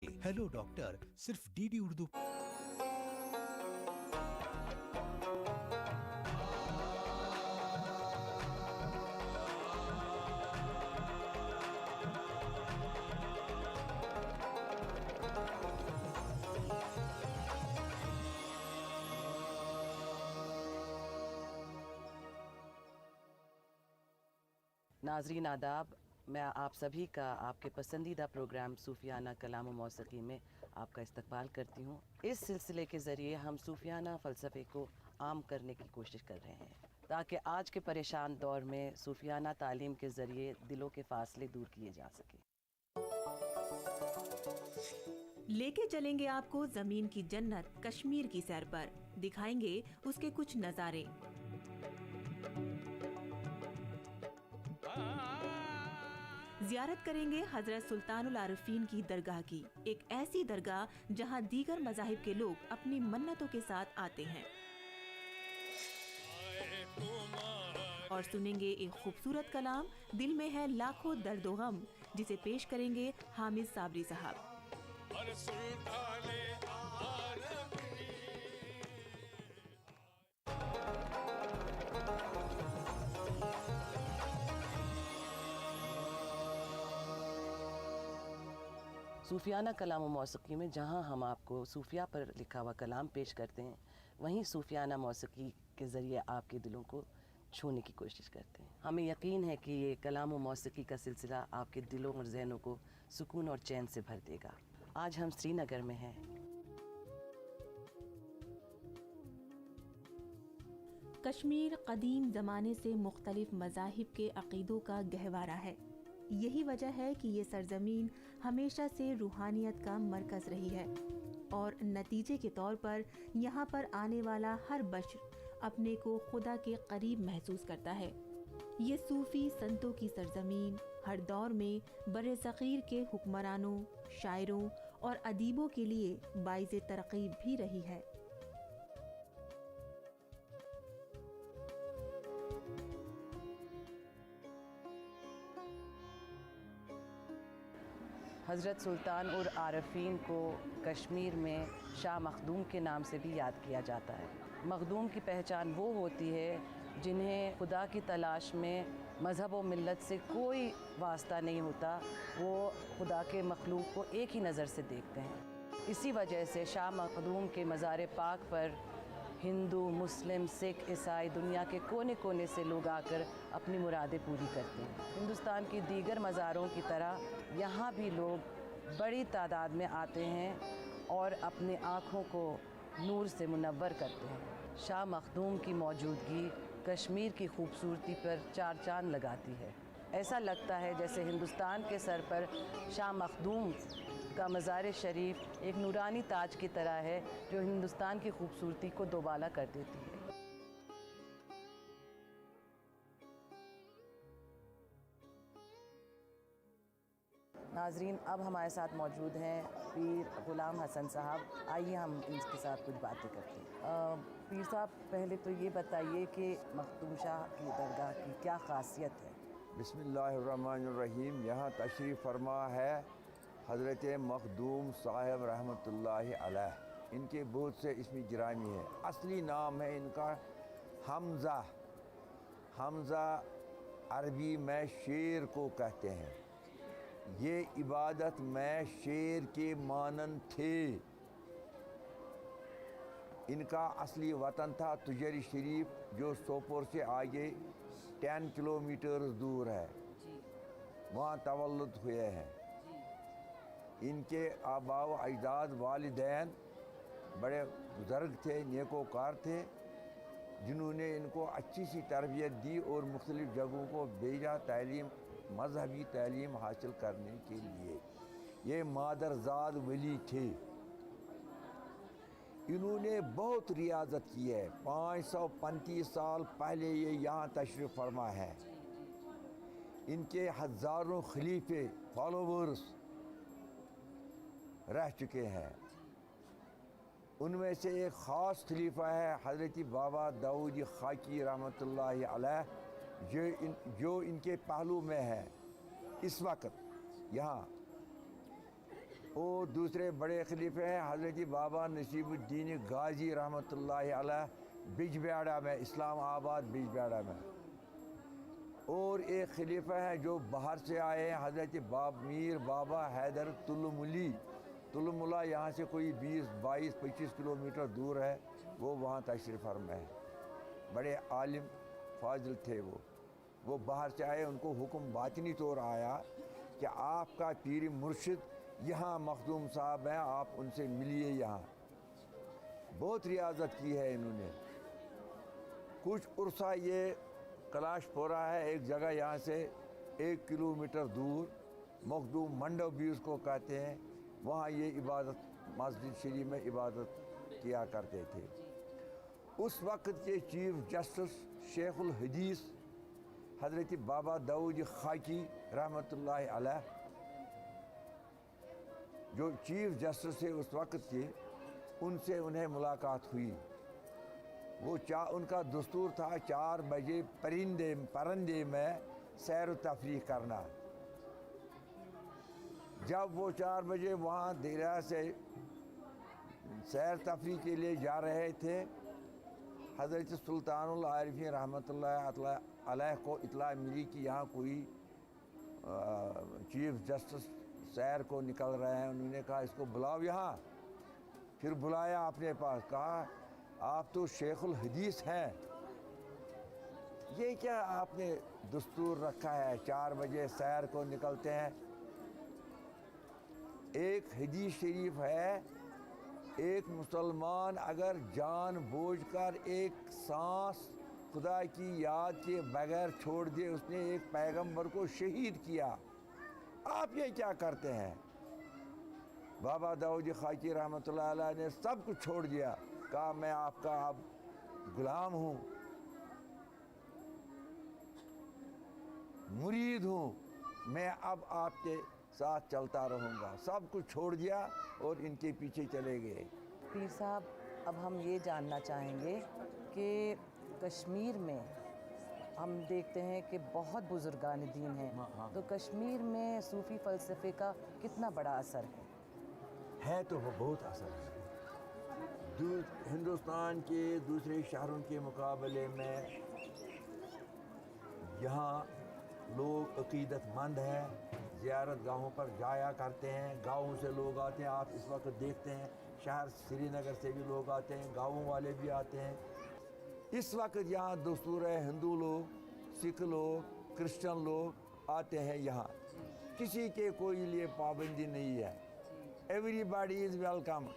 Hello doctor सिर्फ DD Urdu. नाज़रीन आदाब, मैं आप सभी का आपके पसंदीदा प्रोग्राम सूफियाना कलाम व मौसीकी में आपका इस्तकबाल करती हूँ। इस सिलसिले के ज़रिए हम सूफियाना फ़लसफ़े को आम करने की कोशिश कर रहे हैं ताकि आज के परेशान दौर में सूफियाना तालीम के ज़रिए दिलों के फासले दूर किए जा सकें। लेके चलेंगे आपको ज़मीन की जन्नत कश्मीर की सैर पर, दिखाएंगे उसके कुछ नज़ारे। ज़ियारत करेंगे हज़रत सुल्तानुल आरिफीन की दरगाह की, एक ऐसी दरगाह जहां दीगर मज़ाहिब के लोग अपनी मन्नतों के साथ आते हैं। और सुनेंगे एक खूबसूरत कलाम, दिल में है लाखों दर्द व गम, जिसे पेश करेंगे हामिद साबरी साहब। सूफियाना कलाम व मौसीकी में जहाँ हम आपको सूफिया पर लिखा हुआ कलाम पेश करते हैं, वहीं सूफियाना मौसीकी के ज़रिए आपके दिलों को छूने की कोशिश करते हैं। हमें यकीन है कि ये कलाम व मौसीकी का सिलसिला आपके दिलों और ज़हनों को सुकून और चैन से भर देगा। आज हम श्रीनगर में हैं। कश्मीर कदीम ज़माने से मुख्तलिफ मज़ाहिब के अक़ीदों का गहवारा है। यही वजह है कि ये सरजमीन हमेशा से रूहानियत का मरकज़ रही है और नतीजे के तौर पर यहाँ पर आने वाला हर बशर अपने को खुदा के करीब महसूस करता है। ये सूफ़ी संतों की सरजमीन हर दौर में बरे सग़ीर के हुक्मरानों, शायरों और अदीबों के लिए बाइज़े तरग़ीब भी रही है। हज़रत सुल्तान और आरिफीन को कश्मीर में शाह मखदूम के नाम से भी याद किया जाता है। मखदूम की पहचान वो होती है जिन्हें खुदा की तलाश में मज़हब व मिल्लत से कोई वास्ता नहीं होता, वो खुदा के मखलूक को एक ही नज़र से देखते हैं। इसी वजह से शाह मखदूम के मज़ार पाक पर हिंदू, मुस्लिम, सिख, ईसाई दुनिया के कोने कोने से लोग आकर अपनी मुरादें पूरी करते हैं। हिंदुस्तान की दीगर मज़ारों की तरह यहाँ भी लोग बड़ी तादाद में आते हैं और अपनी आँखों को नूर से मुनव्वर करते हैं। शाह मखदूम की मौजूदगी कश्मीर की खूबसूरती पर चार चांद लगाती है। ऐसा लगता है जैसे हिंदुस्तान के सर पर शाह मखदूम का मज़ार शरीफ एक नूरानी ताज की तरह है जो हिंदुस्तान की खूबसूरती को दोबाला कर देती है। नाजरीन, अब हमारे साथ मौजूद हैं पीर ग़ुलाम हसन साहब। आइए हम इनके साथ कुछ बातें करते हैं। पीर साहब, पहले तो ये बताइए कि मखदूम शाह की दरगाह की क्या ख़ासियत है? बिस्मिल्लाहिर्रहमानिर्रहीम। यहाँ तशरीफ़ फरमा है हज़रत मखदूम साहब रहमतुल्लाहि अलैह। इनके बहुत से इसमी गिरामी है। असली नाम है इनका हमज़ा। हमज़ा अरबी में शेर को कहते हैं। ये इबादत में शेर के मानन थे। इनका असली वतन था तुजरी शरीफ, जो सोपोर से आगे 10 किलोमीटर दूर है। वहाँ तवल्लुद हुए हैं। इनके आबा व अजदाद वालिदैन बड़े बुज़ुर्ग थे, नेकोकार थे, जिन्होंने इनको अच्छी सी तरबियत दी और मुख्तलिफ़ जगहों को भेजा तालीम, मजहबी तालीम हासिल करने के लिए। ये मादरजाद वली थे। इन्होंने बहुत रियाजत की है। 535 साल पहले ये यहाँ तशरीफ़ फरमा है। इनके हज़ारों खलीफे फॉलोवर्स रह चुके हैं। उनमें से एक ख़ास खलीफा है हज़रत बाबा दाऊद खाकी रहमतुल्लाहि अलैह, जो इनके पहलू में है इस वक्त यहाँ। और दूसरे बड़े खलीफे हैं हज़रत बाबा नसीबुद्दीन गाजी रहमतुल्लाहि अलैह बिजबिहाड़ा में, इस्लाम आबाद बिजबिहाड़ा में। और एक खलीफा है जो बाहर से आए हैं हज़रत मीर बाबा हैदर तुलमुली। तुलमुला यहाँ से कोई 20-22-25 किलोमीटर दूर है, वो वहाँ तशरीफ़ फरमा है। बड़े आलिम फाजिल थे वो बाहर से आए, उनको हुक्म बातिनी तौर आया कि आपका पीर मुर्शिद यहाँ मखदूम साहब हैं, आप उनसे मिलिए। यहाँ बहुत रियाजत की है इन्होंने। कुछ उर्सा ये कलाशपोरा है, एक जगह यहाँ से 1 किलोमीटर दूर, मखदूम मंडप भी उसको कहते हैं। वहाँ ये इबादत, मस्जिद शरीफ में इबादत किया करते थे। उस वक्त के चीफ जस्टिस शेखुल हदीस हज़रत बाबा दाऊद खाकी रहमतुल्लाहि अलैह, जो चीफ जस्टिस थे उस वक्त के, उनसे उन्हें मुलाकात हुई। उनका दस्तूर था 4 बजे परंदे में सैर तफरीह करना। जब वो 4 बजे वहाँ दरिया से सैर तफरीह के लिए जा रहे थे, हज़रत सुल्तानुल आरिफीन रहमतुल्लाहि अलैह को इत्ला मिली कि यहाँ कोई चीफ जस्टिस सैर को निकल रहे हैं। उन्होंने कहा इसको बुलाओ यहाँ। फिर बुलाया अपने पास, कहा आप तो शेखुल हदीस हैं, ये क्या आपने दस्तूर रखा है 4 बजे सैर को निकलते हैं। एक हदीस शरीफ है, एक मुसलमान अगर जानबूझकर एक सांस खुदा की याद के बगैर छोड़ दे, उसने एक पैगंबर को शहीद किया। आप ये क्या करते हैं। बाबा दाऊद खाकी रहमतुल्लाह अलैह ने सब कुछ छोड़ दिया, कहा मैं आपका अब गुलाम हूँ, मुरीद हूँ, मैं अब आपके साथ चलता रहूँगा। सब कुछ छोड़ दिया और इनके पीछे चले गए। पीर साहब, अब हम ये जानना चाहेंगे कि कश्मीर में हम देखते हैं कि बहुत बुजुर्गान दीन हैं, तो कश्मीर में सूफ़ी फ़लसफ़े का कितना बड़ा असर है? तो वो बहुत असर है। हिंदुस्तान के दूसरे शहरों के मुकाबले में यहाँ लोग अक़ीदतमंद हैं, ज़ियारत गाहों पर जाया करते हैं, गाँवों से लोग आते हैं। आप इस वक्त देखते हैं शहर श्रीनगर से भी लोग आते हैं, गाँवों वाले भी आते हैं। इस वक्त यहाँ दस्तूर है, हिंदू लोग, सिख लोग, क्रिश्चियन लोग आते हैं यहाँ, किसी के कोई लिए पाबंदी नहीं है। Everybody is welcome.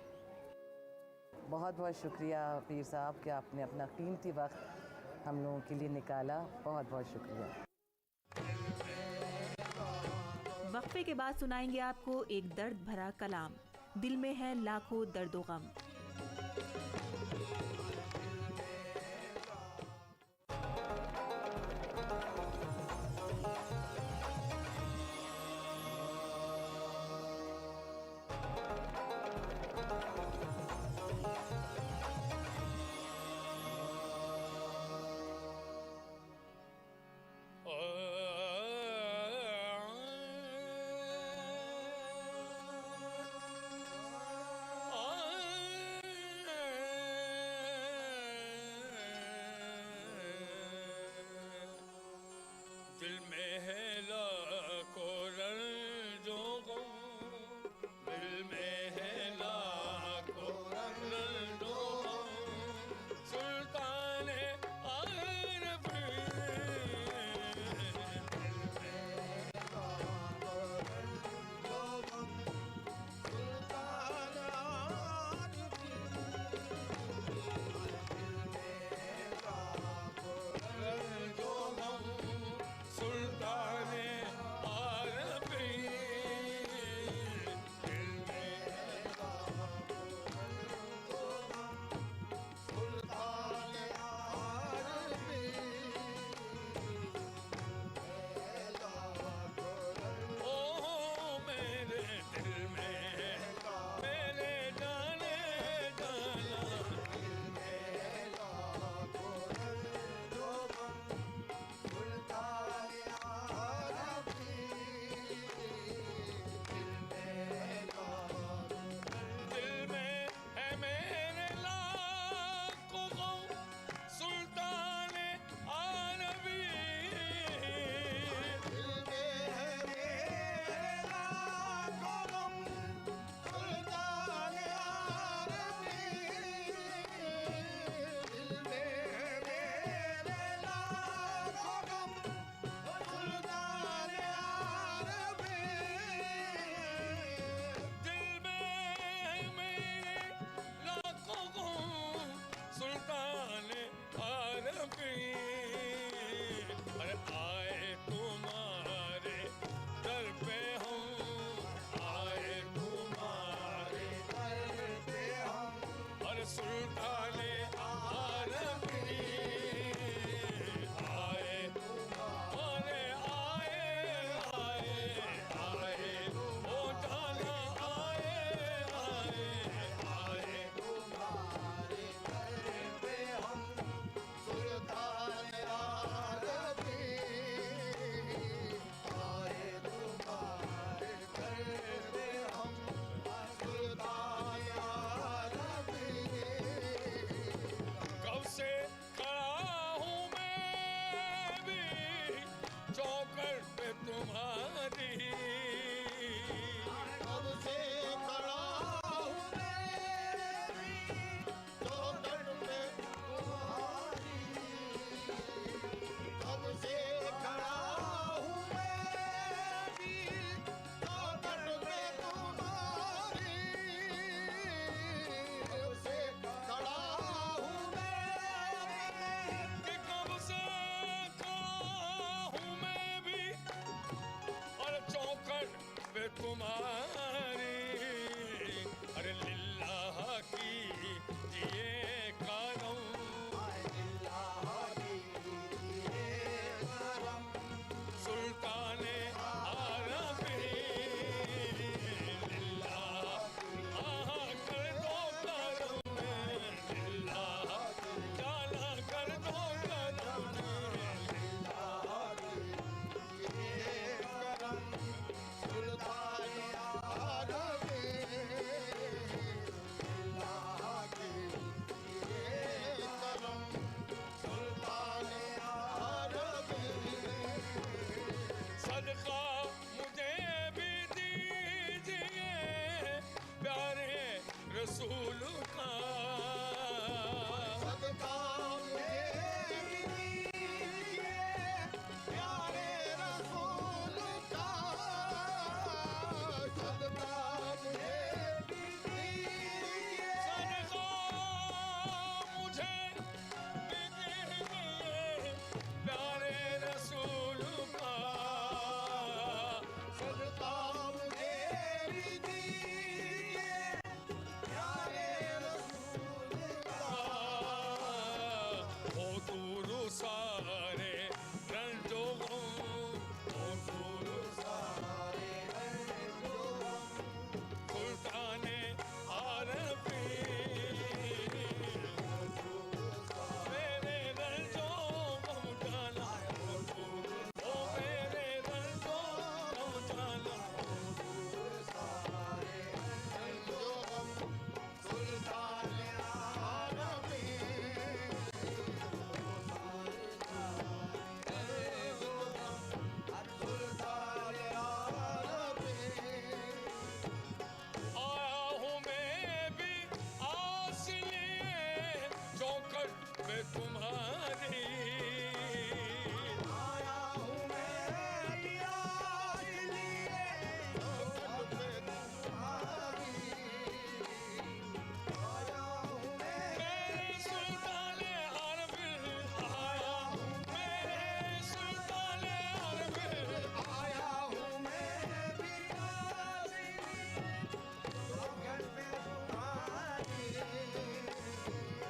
बहुत बहुत शुक्रिया पीर साहब कि आपने अपना कीमती वक्त हम लोगों के लिए निकाला। बहुत बहुत शुक्रिया। वक्फे के बाद सुनाएंगे आपको एक दर्द भरा कलाम। दिल में है लाखों दर्दो गम। तुम्हारी, अरे लिल्लाह की जिए करम, सुल्ताने आरबी, लिल्लाह कर दो करम, लिल्लाह जाना कर दो करम, सदका मुझे भी दीजिए प्यारे रसूल का, सदका मुझे भी दीजिए प्यारे रसूल का, सदका मुझे भी दीजिए, सदका मुझे भी दीजिए प्यारे रसूल का, सदका मुझे भी दीजिए प्यारे रसूल का, हो दूर सारे रंजो गम, हो दूर सारे रंजो गम, सुल्ताने आरबी, मेरे रंजो गम जाना, ओ मेरे रंजो गम जाना, सुल्ताने आरबी, आया हूँ मैं भी आस लिए चौखट पे तुम्हारी, आया हूँ मैं भी आस लिए चौखट पे तुम्हारी, आया हूँ मेरे सुल्ताने अरबी, आया हूँ मेरे सुल्ताने अरबी, आया हूँ मैं भी आस लिए चौखट पे तुम्हारी,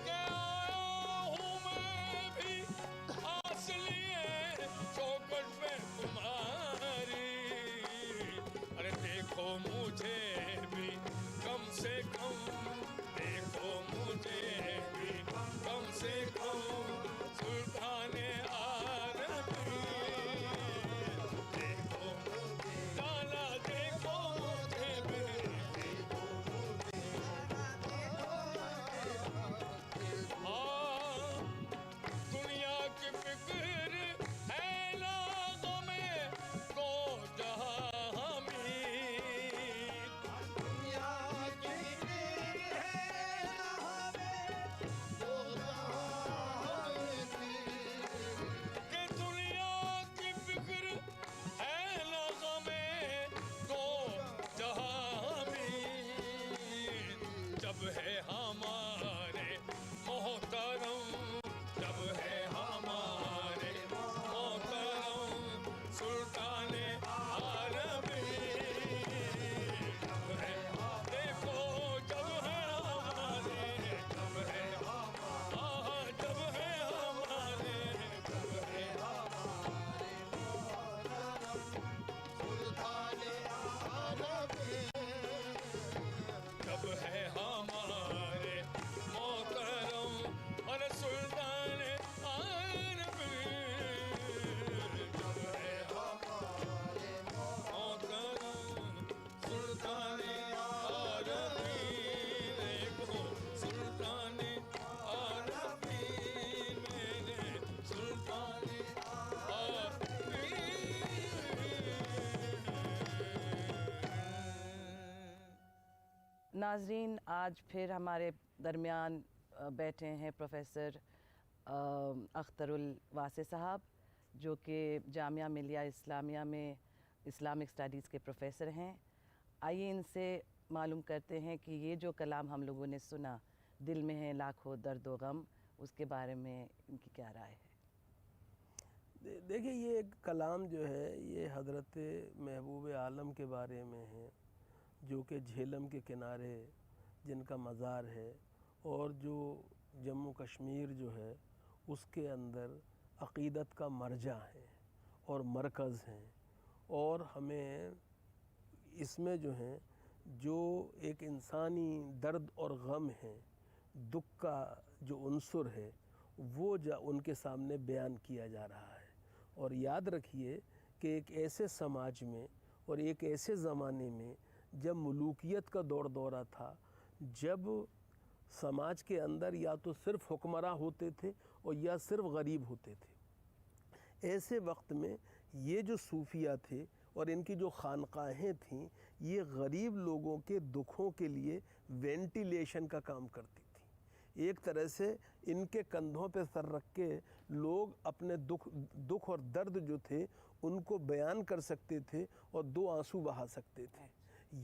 के आया हूँ मैं भी आस लिए चौखट पे तुम्हारी, अरे देखो मुझे भी कम से कम, देखो मुझे भी कम से कम, सुल्ताने आरबी, देखो जाना, देखो मुझे भी, हाँ दुनिया की फिक्र है ना हमें दो जहां हमीर, दुनिया की फिक्र है ना हमें दो जहां हमीर, कि दुनिया की फिक्र है ना हमें दो जहां हमीर, जब है हमारे मोहतरम, जब है हमारे मोहतरम सुल्ताने आरबी, जब है देखो जब है हमारे, जब है हमारे, जब है हमारे, जब है हमारे सुल्ताने आरबी, जब है हमारे मोहतरम और सुल्तान आरबी, जब है हमारे मोहतरम सुल्तान आरबी, देखो सुल्तान आरबी, मेरे सुल्तान आरबी। नाजरीन, आज फिर हमारे दरमियान बैठे हैं प्रोफेसर अख्तरुल वासे साहब, जो कि जामिया मिलिया इस्लामिया में इस्लामिक स्टडीज़ के प्रोफेसर हैं। आइए इनसे मालूम करते हैं कि ये जो कलाम हम लोगों ने सुना, दिल में है लाखों दर्द व गम, उसके बारे में इनकी क्या राय है। देखिए ये एक कलाम जो है ये हज़रत महबूब आलम के बारे में है, जो कि झेलम के किनारे जिनका मज़ार है और जो जम्मू कश्मीर जो है उसके अंदर अक़ीदत का मरजा है और मरकज़ हैं। और हमें इसमें जो है जो एक इंसानी दर्द और गम है, दुख का जो उन्सुर है वो उनके सामने बयान किया जा रहा है। और याद रखिए कि एक ऐसे समाज में और एक ऐसे ज़माने में जब मुलूकियत का दौरा था, जब समाज के अंदर या तो सिर्फ हुक्मरां होते थे और या सिर्फ गरीब होते थे, ऐसे वक्त में ये जो सूफिया थे और इनकी जो खानकाहें थीं, ये गरीब लोगों के दुखों के लिए वेंटिलेशन का काम करती थी। एक तरह से इनके कंधों पे सर रख के लोग अपने दुख और दर्द जो थे उनको बयान कर सकते थे और दो आंसू बहा सकते थे।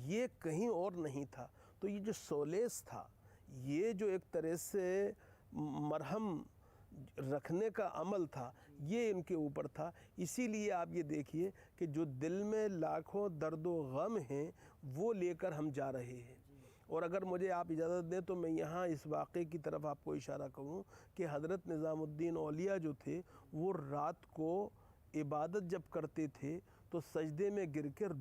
ये कहीं और नहीं था। तो ये जो सोलेस था, ये जो एक तरह से मरहम रखने का अमल था, ये इनके ऊपर था। इसीलिए आप ये देखिए कि जो दिल में लाखों दर्द व गम हैं वो लेकर हम जा रहे हैं। और अगर मुझे आप इजाज़त दें तो मैं यहाँ इस वाक़े की तरफ आपको इशारा करूँ कि हज़रत निज़ामुद्दीन औलिया जो थे वो रात को इबादत जब करते थे तो सजदे में गिर कर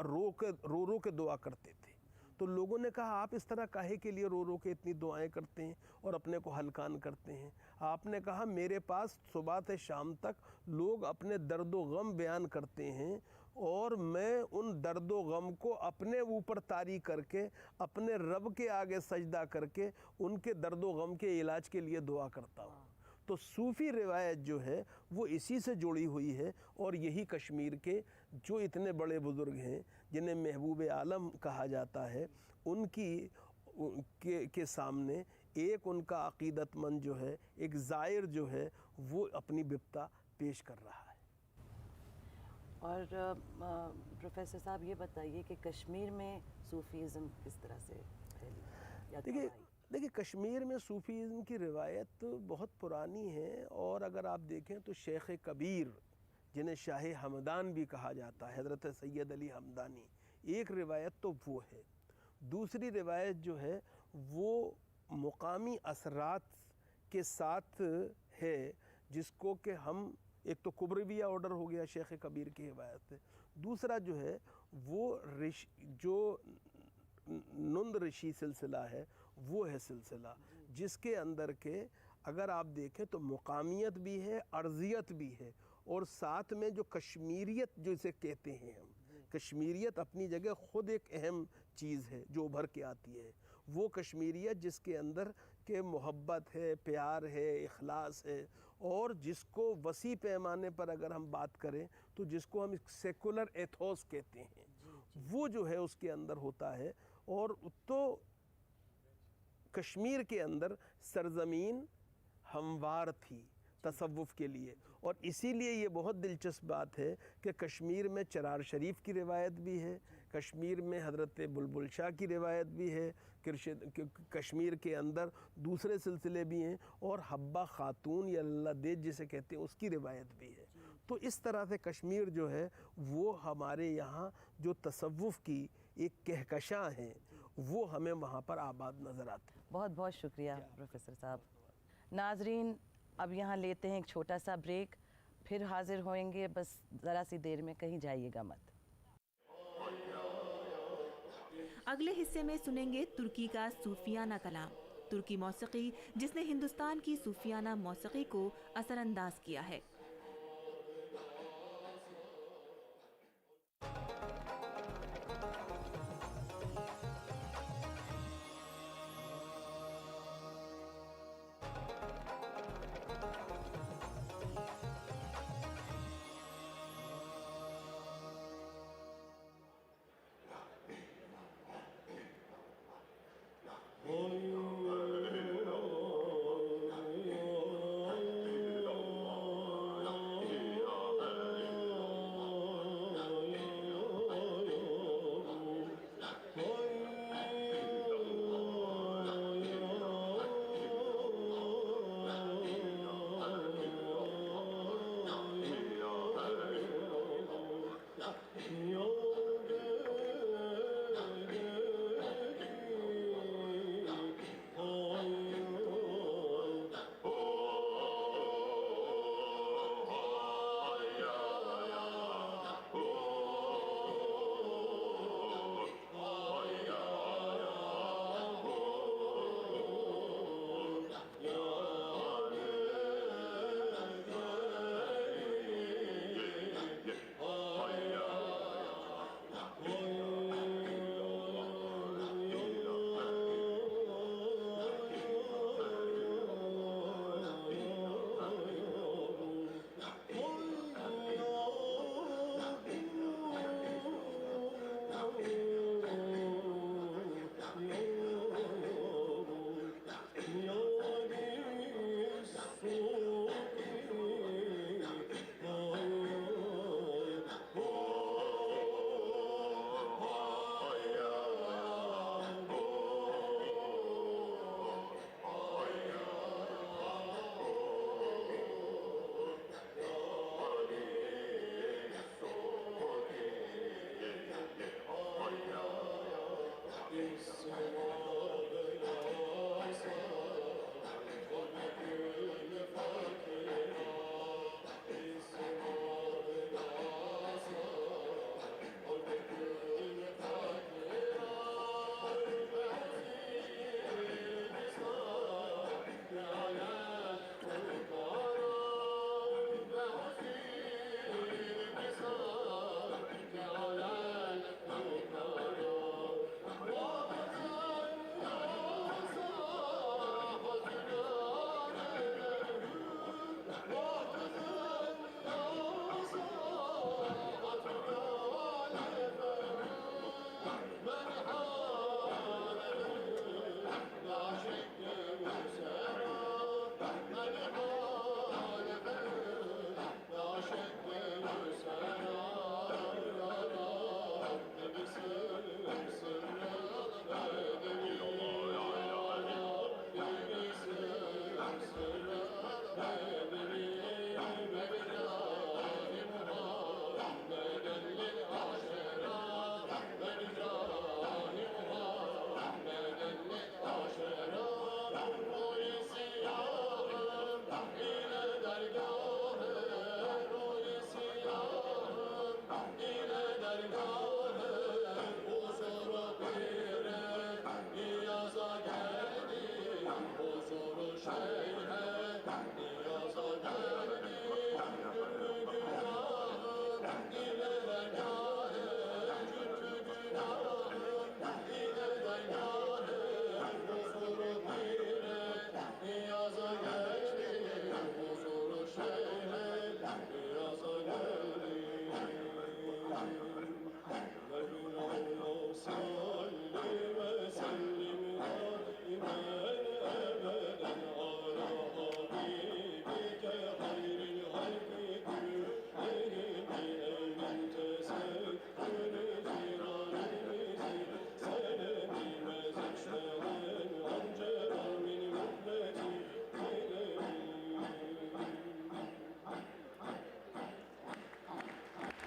रो के दुआ करते थे। तो लोगों ने कहा आप इस तरह काहे के लिए रो के इतनी दुआएं करते हैं और अपने को हलकान करते हैं। आपने कहा मेरे पास सुबह से शाम तक लोग अपने दर्द व गम बयान करते हैं और मैं उन दर्द व गम को अपने ऊपर तारी करके अपने रब के आगे सजदा करके उनके दर्द व गम के इलाज के लिए दुआ करता हूँ। तो सूफ़ी रिवायत जो है वो इसी से जुड़ी हुई है। और यही कश्मीर के जो इतने बड़े बुज़ुर्ग हैं जिन्हें महबूब आलम कहा जाता है, उनकी के सामने एक उनका अक़ीदतमंद जो है, एक ज़ायर जो है, वो अपनी बिप्ता पेश कर रहा है। और प्रोफेसर साहब ये बताइए कि कश्मीर में सूफ़ीज़म किस तरह से फैली? देखिए कश्मीर में सूफ़ीज़म की रिवायत बहुत पुरानी है। और अगर आप देखें तो शेख कबीर, जिन्हें शाह हमदान भी कहा जाता है, हज़रत सैयद अली हमदानी, एक रिवायत तो वो है। दूसरी रिवायत जो है वो मुकामी असरात के साथ है, जिसको कि हम एक तो कुबरविया ऑर्डर हो गया शेख कबीर की रिवायत से, दूसरा जो है वो जो नुंद ऋषि सिलसिला है वो है सिलसिला, जिसके अंदर के अगर आप देखें तो मुकामियत भी है, अर्जियत भी है, और साथ में जो कश्मीरियत जो इसे कहते हैं हम, कश्मीरियत अपनी जगह ख़ुद एक अहम चीज़ है जो उभर के आती है। वो कश्मीरियत जिसके अंदर के मोहब्बत है, प्यार है, इखलास है, और जिसको वसी पैमाने पर अगर हम बात करें तो जिसको हम सेकुलर एथोस कहते हैं, वो जो है उसके अंदर होता है। और तो कश्मीर के अंदर सरज़मीन हमवार थी तसव्वुफ़ के लिए, और इसीलिए ये बहुत दिलचस्प बात है कि कश्मीर में चरार शरीफ की रिवायत भी है, कश्मीर में हज़रत बुलबुल शाह की रिवायत भी है, कश्मीर के अंदर दूसरे सिलसिले भी हैं, और हब्बा ख़ातून या अल्लाह देज जिसे कहते हैं उसकी रिवायत भी है। तो इस तरह से कश्मीर जो है वो हमारे यहाँ जो तसव्वुफ़ की एक कहकशां है वो हमें वहाँ पर आबाद नज़र आते हैं। बहुत बहुत शुक्रिया प्रोफेसर साहब। नाजरीन, अब यहाँ लेते हैं एक छोटा सा ब्रेक, फिर हाजिर होएंगे, बस ज़रा सी देर में, कहीं जाइएगा मत। अगले हिस्से में सुनेंगे तुर्की का सूफियाना कलाम, तुर्की मौसीकी जिसने हिंदुस्तान की सूफियाना मौसीकी को असरअंदाज किया है।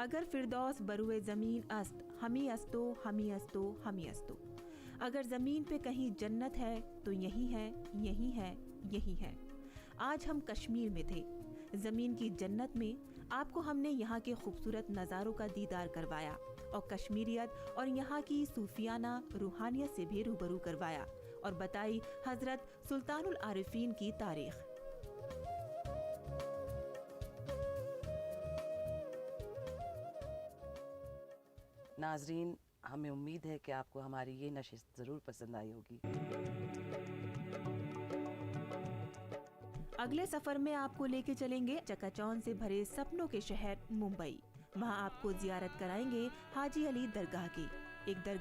अगर फिरदौस बरुए ज़मीन अस्त हमी अस्तो हमी अस्तो हमी अस्तो। अगर ज़मीन पे कहीं जन्नत है तो यही है यही है यही है। आज हम कश्मीर में थे, ज़मीन की जन्नत में। आपको हमने यहाँ के खूबसूरत नज़ारों का दीदार करवाया और कश्मीरियत और यहाँ की सूफियाना रूहानियत से भी रूबरू करवाया और बताई हज़रत सुल्तानुल आरिफीन की तारीख़। नाजरीन, हमें उम्मीद है कि आपको हमारी ये नशिस्त ज़रूर पसंद आई होगी। अगले सफर में आपको लेके चलेंगे चकाचौंध से भरे सपनों के शहर मुंबई। वहाँ आपको जियारत कराएंगे हाजी अली दरगाह की, एक दरगाह